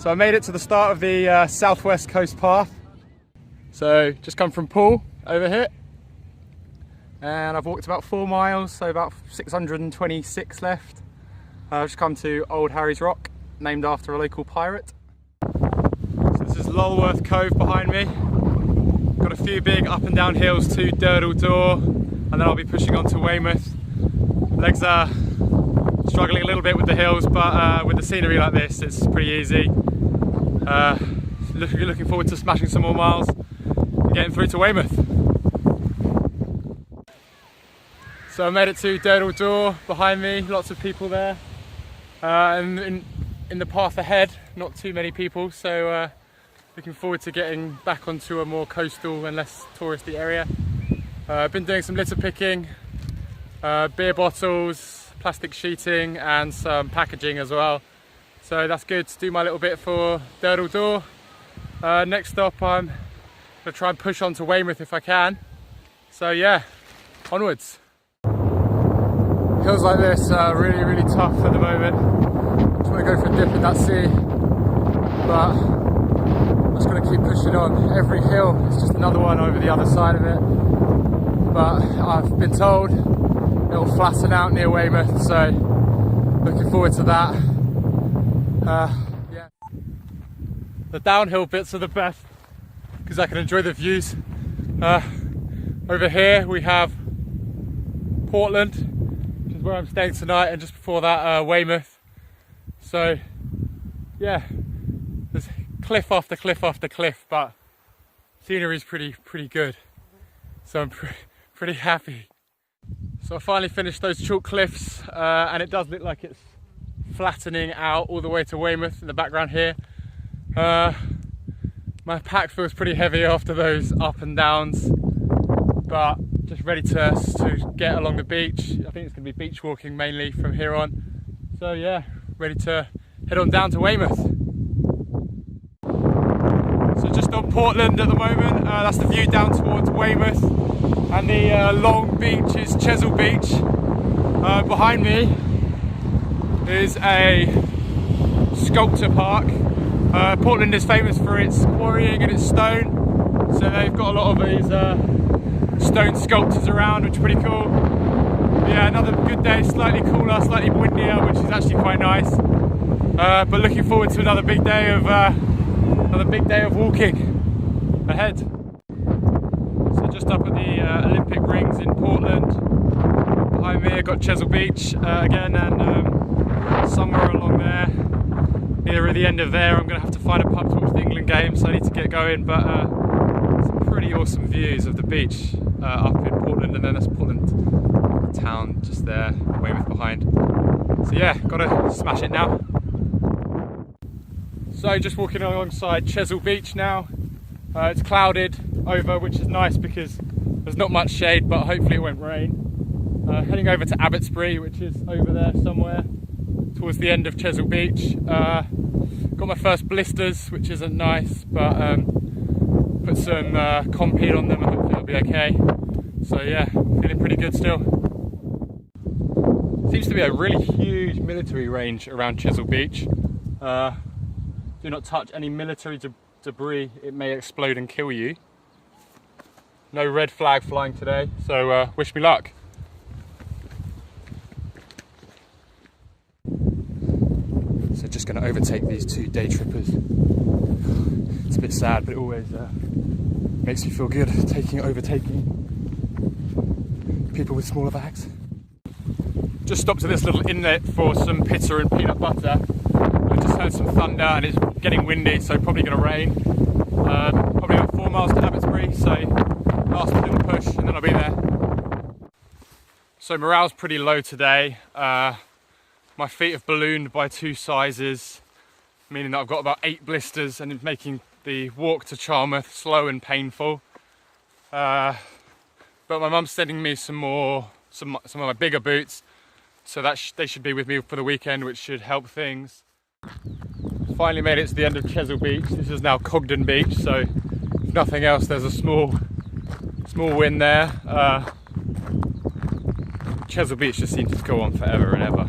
So I made it to the start of the southwest coast path. So just come from Poole over here, and I've walked about 4 miles, so about 626 left. I've just come to Old Harry's Rock, named after a local pirate. So this is Lulworth Cove behind me. Got a few big up and down hills to Durdle Door, and then I'll be pushing on to Weymouth. Legs are struggling a little bit with the hills, but with the scenery like this, it's pretty easy. Looking forward to smashing some more miles and getting through to Weymouth. So I made it to Durdle Door behind me, lots of people there. And in the path ahead, not too many people, so looking forward to getting back onto a more coastal and less touristy area. I've been doing some litter picking, beer bottles, plastic sheeting and some packaging as well. So that's good to do my little bit for Durdle Door. Next stop I'm going to try and push on to Weymouth if I can. So yeah, onwards. Hills like this are really, really tough at the moment. Just want to go for a dip in that sea, but I'm just going to keep pushing on. Every hill is just another one over the other side of it. But I've been told it'll flatten out near Weymouth, so looking forward to that. Yeah. The downhill bits are the best because I can enjoy the views. Over here we have Portland, which is where I'm staying tonight, and just before that Weymouth. So yeah, there's cliff after cliff after cliff, but scenery is pretty good. So I'm pretty happy. So I finally finished those chalk cliffs, and it does look like it's flattening out all the way to Weymouth in the background here. My pack feels pretty heavy after those up and downs, but just ready to get along the beach. I think it's going to be beach walking mainly from here on. So yeah, ready to head on down to Weymouth. So just on Portland at the moment, that's the view down towards Weymouth, and the long beach is Chesil Beach. Behind me is a sculpture park. Portland is famous for its quarrying and its stone, so they've got a lot of these stone sculptures around, which are pretty cool. Yeah, another good day, slightly cooler, slightly windier, which is actually quite nice. But looking forward to another big day of walking ahead. So just up at the Olympic Rings in Portland. Behind me I've got Chesil Beach again, and somewhere along there, near the end of there, I'm going to have to find a pub to watch the England game, so I need to get going. But some pretty awesome views of the beach up in Portland, and then there's Portland town just there, Weymouth behind. So yeah, gotta smash it now. So just walking alongside Chesil Beach now. It's clouded over, which is nice because there's not much shade, but hopefully it won't rain. Heading over to Abbotsbury, which is over there somewhere towards the end of Chesil Beach. Got my first blisters, which isn't nice, but put some Compeed on them and hopefully it'll be okay. So yeah, feeling pretty good still. Seems to be a really huge military range around Chesil Beach. Do not touch any military debris, it may explode and kill you. No red flag flying today, so wish me luck. So just going to overtake these 2 day trippers. It's a bit sad, but it always makes me feel good overtaking people with smaller bags. Just stopped at this little inlet for some pizza and peanut butter. I just heard some thunder and it's getting windy, so probably going to rain. Probably about 4 miles to Abbotsbury, so last little push and then I'll be there. So morale's pretty low today. My feet have ballooned by 2 sizes, meaning that I've got about 8 blisters and it's making the walk to Charmouth slow and painful. But my mum's sending me some of my bigger boots, so that they should be with me for the weekend, which should help things. Finally made it to the end of Chesil Beach. This is now Cogden Beach, so if nothing else, there's a small wind there. Chesil Beach just seems to go on forever and ever.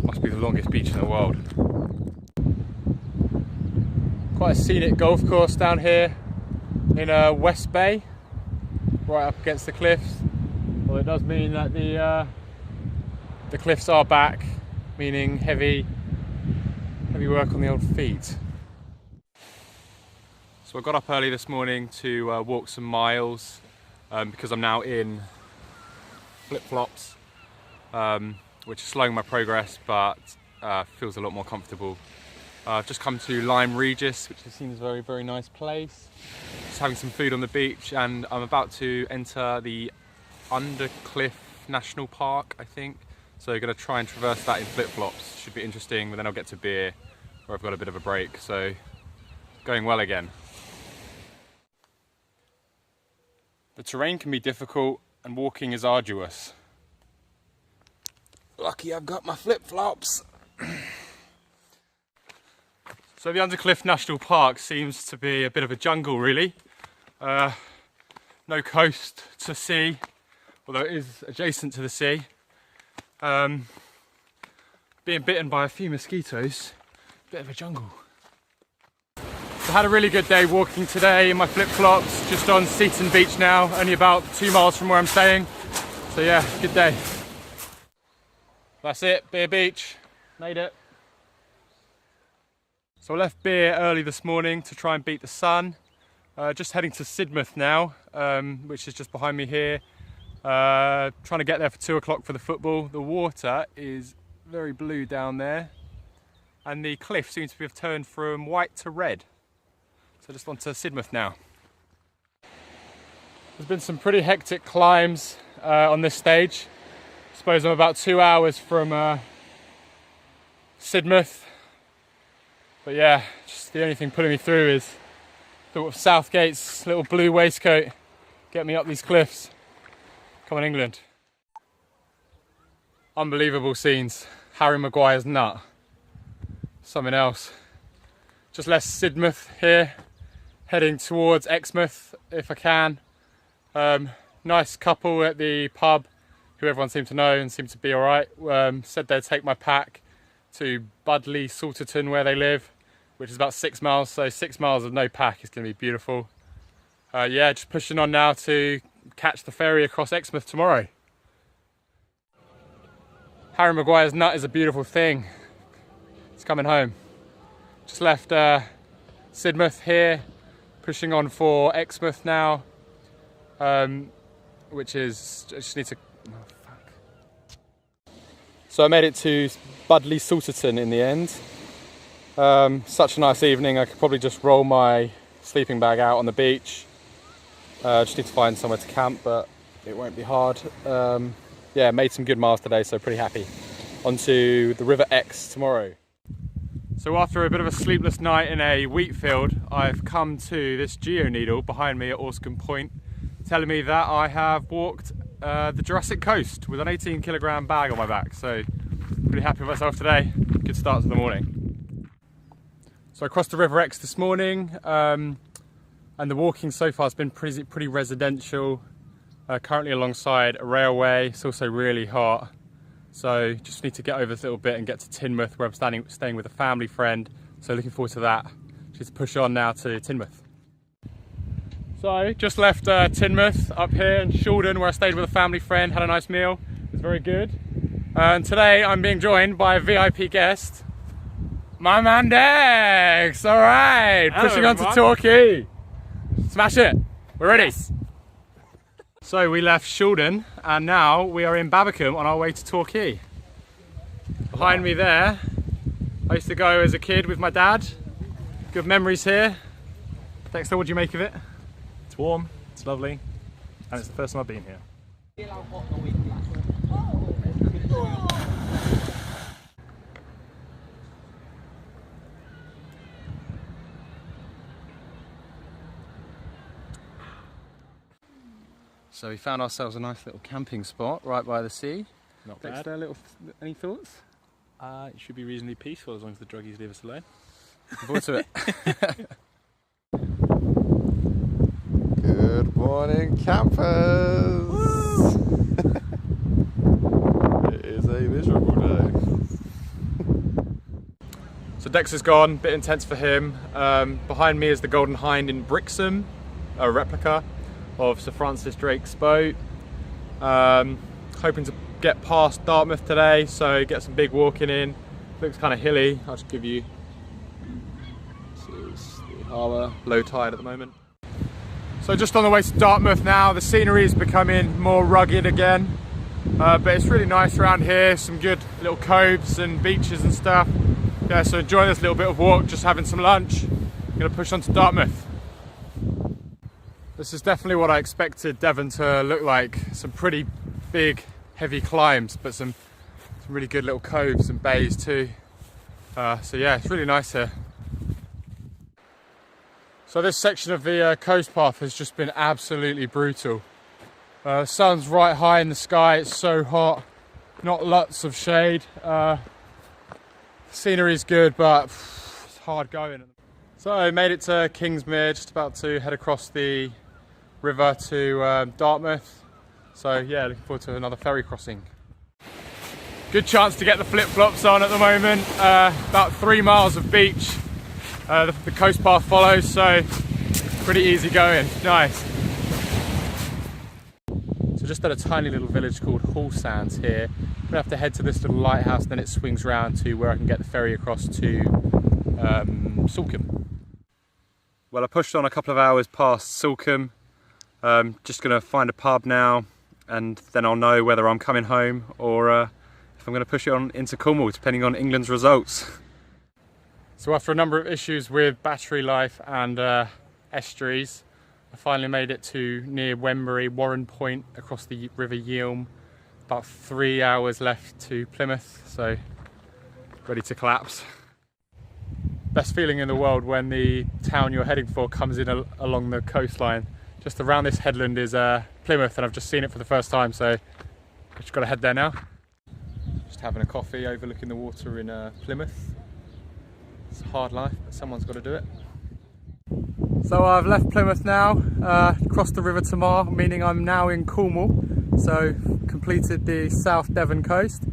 Must be the longest beach in the world. Quite a scenic golf course down here in West Bay, right up against the cliffs. Well, it does mean that the cliffs are back, meaning heavy work on the old feet. So I got up early this morning to walk some miles because I'm now in flip-flops, which is slowing my progress, but feels a lot more comfortable. I've just come to Lyme Regis, which seems a very, very nice place. Just having some food on the beach, and I'm about to enter the Undercliff National Park, I think. So I'm going to try and traverse that in flip-flops. Should be interesting, but then I'll get to beer, where I've got a bit of a break. So going well again. The terrain can be difficult and walking is arduous. Lucky I've got my flip-flops. So the Undercliff National Park seems to be a bit of a jungle, really. No coast to sea, although it is adjacent to the sea. Being bitten by a few mosquitoes, bit of a jungle. So I had a really good day walking today in my flip-flops, just on Seaton Beach now, only about 2 miles from where I'm staying. So yeah, good day. That's it, Beer Beach, made it. So I left Beer early this morning to try and beat the sun. Just heading to Sidmouth now, which is just behind me here. Trying to get there for 2 o'clock for the football. The water is very blue down there, and the cliff seems to have turned from white to red. So just on to Sidmouth now. There's been some pretty hectic climbs on this stage. I suppose I'm about 2 hours from Sidmouth. But yeah, just the only thing putting me through is thought of Southgate's little blue waistcoat. Get me up these cliffs. Come on, England. Unbelievable scenes. Harry Maguire's nut. Something else. Just left Sidmouth here, heading towards Exmouth if I can. Nice couple at the pub who everyone seemed to know and seemed to be alright. Said they'd take my pack to Budley Salterton where they live, which is about 6 miles, so 6 miles of no pack is going to be beautiful. Yeah, just pushing on now to catch the ferry across Exmouth tomorrow. Harry Maguire's nut is a beautiful thing. It's coming home. Just left Sidmouth here, pushing on for Exmouth now, which is, I just need to, oh, fuck. So I made it to Budley Salterton in the end. Such a nice evening. I could probably just roll my sleeping bag out on the beach. Just need to find somewhere to camp, but it won't be hard. Yeah, made some good miles today, so pretty happy. On to the River Exe tomorrow. So after a bit of a sleepless night in a wheat field, I've come to this geoneedle behind me at Orscombe Point, telling me that I have walked the Jurassic Coast with an 18-kilogram bag on my back. So pretty happy with myself today. Good start to the morning. So I crossed the River Exe this morning, and the walking so far has been pretty residential. Currently alongside a railway. It's also really hot, so just need to get over this little bit and get to Teignmouth, where I'm staying with a family friend. So looking forward to that. Just push on now to Teignmouth. So just left Teignmouth up here in Shaldon, where I stayed with a family friend, had a nice meal. It was very good. And today I'm being joined by a VIP guest, my man Dex. All right, pushing on to Torquay. Smash it. We're ready. Yes. So we left Shaldon and now we are in Beckham on our way to Torquay. Behind me there, I used to go as a kid with my dad. Good memories here. Dexter, what do you make of it? It's warm, it's lovely, and it's the first time I've been here. So we found ourselves a nice little camping spot right by the sea. Not bad. Dexter, any thoughts? It should be reasonably peaceful as long as the druggies leave us alone. Looking forward to it. Good morning, campers! It is a miserable day. So Dexter's gone, bit intense for him. Behind me is the Golden Hind in Brixham, a replica of Sir Francis Drake's boat. Hoping to get past Dartmouth today, so get some big walking in. Looks kind of hilly. I'll just give you, this is the harbour, low tide at the moment. So just on the way to Dartmouth now. The scenery is becoming more rugged again, but it's really nice around here. Some good little coves and beaches and stuff. Yeah, so enjoying this little bit of walk, just having some lunch. I'm gonna push on to Dartmouth. This is definitely what I expected Devon to look like. Some pretty big, heavy climbs, but some really good little coves and bays too. So yeah, it's really nice here. So this section of the coast path has just been absolutely brutal. The sun's right high in the sky, it's so hot, not lots of shade. Scenery is good, but it's hard going. So I made it to Kingsmere, just about to head across the river to Dartmouth. So yeah, looking forward to another ferry crossing. Good chance to get the flip-flops on at the moment. About 3 miles of beach. The coast path follows, so pretty easy going. Nice. So just at a tiny little village called Hall Sands here. I'm gonna have to head to this little lighthouse, then it swings round to where I can get the ferry across to Salcombe. Well, I pushed on a couple of hours past Salcombe. Just gonna find a pub now, and then I'll know whether I'm coming home or if I'm gonna push it on into Cornwall, depending on England's results. So after a number of issues with battery life and estuaries, I finally made it to near Wembury, Warren Point, across the River Yelm. About 3 hours left to Plymouth, so ready to collapse. Best feeling in the world when the town you're heading for comes in along the coastline. Just around this headland is Plymouth, and I've just seen it for the first time, so I've just got to head there now. Just having a coffee overlooking the water in Plymouth. It's a hard life, but someone's got to do it. So I've left Plymouth now, crossed the River Tamar, meaning I'm now in Cornwall. So completed the South Devon coast.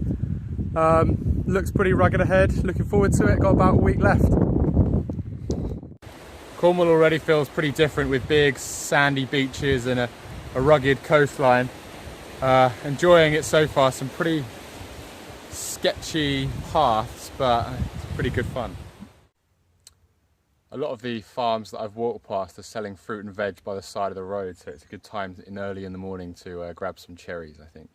Looks pretty rugged ahead, looking forward to it, got about a week left. Cornwall already feels pretty different with big sandy beaches and a rugged coastline. Enjoying it so far, some pretty sketchy paths, but it's pretty good fun. A lot of the farms that I've walked past are selling fruit and veg by the side of the road, so it's a good time early in the morning to grab some cherries, I think.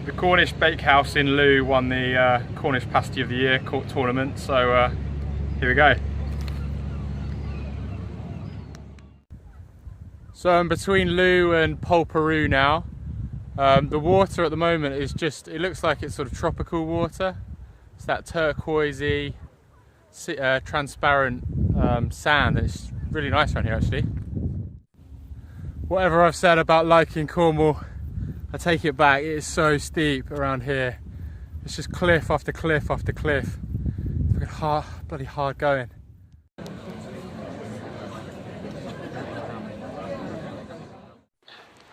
The Cornish Bakehouse in Looe won the Cornish Pasty of the Year tournament, so here we go. So I'm between Looe and Polperoo now. The water at the moment is just, it looks like it's sort of tropical water. It's that turquoisey, transparent sand, and it's really nice around here actually. Whatever I've said about liking Cornwall, I take it back. It is so steep around here. It's just cliff after cliff after cliff. It's bloody hard going.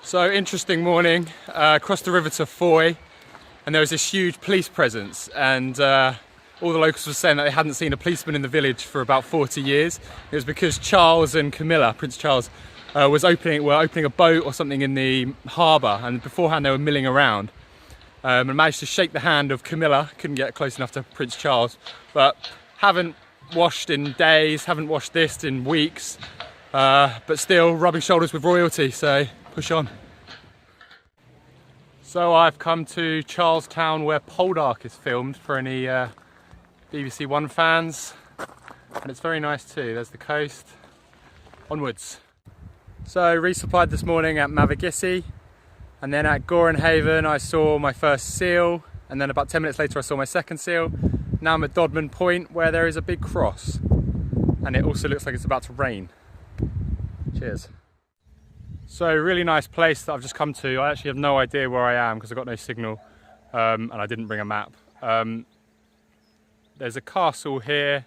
So interesting morning, across the river to Foy, and there was this huge police presence, and all the locals were saying that they hadn't seen a policeman in the village for about 40 years. It was because Charles and Camilla, Prince Charles, were opening a boat or something in the harbour, and beforehand they were milling around, and managed to shake the hand of Camilla. Couldn't get close enough to Prince Charles, but haven't washed in days, haven't washed this in weeks, but still rubbing shoulders with royalty, so push on. So I've come to Charlestown, where Poldark is filmed, for any BBC One fans, and it's very nice too. There's the coast. Onwards. So resupplied this morning at Mavagissey, and then at Gorenhaven I saw my first seal, and then about 10 minutes later I saw my second seal. Now I'm at Dodman Point, where there is a big cross, and it also looks like it's about to rain. Cheers. So really nice place that I've just come to. I actually have no idea where I am because I've got no signal, and I didn't bring a map. There's a castle here,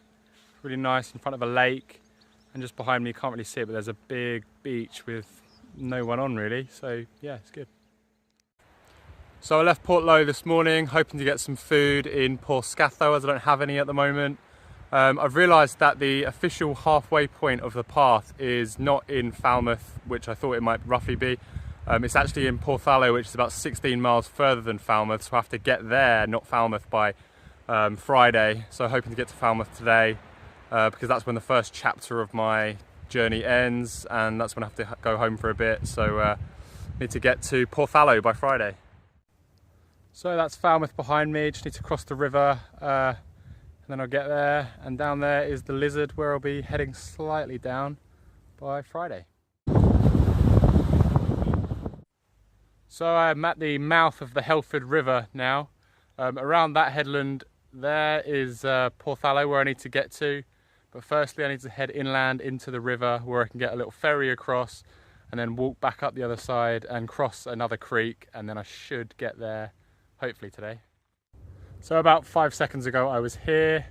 really nice, in front of a lake, and just behind me you can't really see it, but there's a big beach with no one on really, so yeah, it's good. So I left Portlow this morning hoping to get some food in Porthscatho as I don't have any at the moment. I've realised that the official halfway point of the path is not in Falmouth, which I thought it might roughly be. It's actually in Porthallow, which is about 16 miles further than Falmouth, so I have to get there, not Falmouth, by Friday. So hoping to get to Falmouth today because that's when the first chapter of my journey ends, and that's when I have to go home for a bit. So need to get to Porthallow by Friday. So that's Falmouth behind me, just need to cross the river and then I'll get there, and down there is the Lizard where I'll be heading slightly down by Friday. So I'm at the mouth of the Helford River now. Around that headland there is Porthallow where I need to get to, but firstly I need to head inland into the river where I can get a little ferry across and then walk back up the other side and cross another creek, and then I should get there hopefully today. So about 5 seconds ago I was here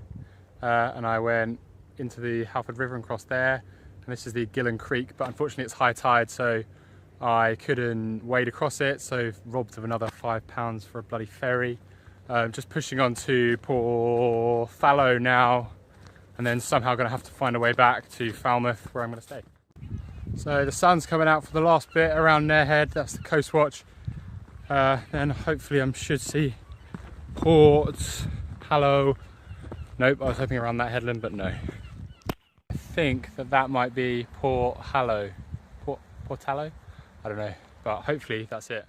and I went into the Halford River and crossed there, and this is the Gillen Creek, but unfortunately it's high tide so I couldn't wade across it, so robbed of another £5 for a bloody ferry. Just pushing on to Porthallow now, and then somehow going to have to find a way back to Falmouth where I'm going to stay. So the sun's coming out for the last bit around Narehead, that's the coast watch. Then hopefully I should see Porthallow. Nope, I was hoping around that headland, but no. I think that might be Porthallow. Porthallow? I don't know, but hopefully that's it.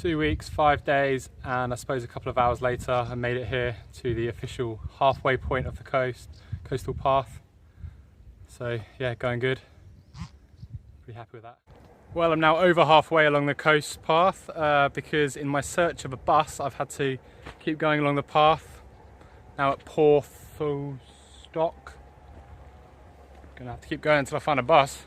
2 weeks, 5 days, and I suppose a couple of hours later I made it here to the official halfway point of the coastal path. So yeah, going good. Pretty happy with that. Well, I'm now over halfway along the coast path because in my search of a bus I've had to keep going along the path. Now at Porthstock. Gonna have to keep going until I find a bus.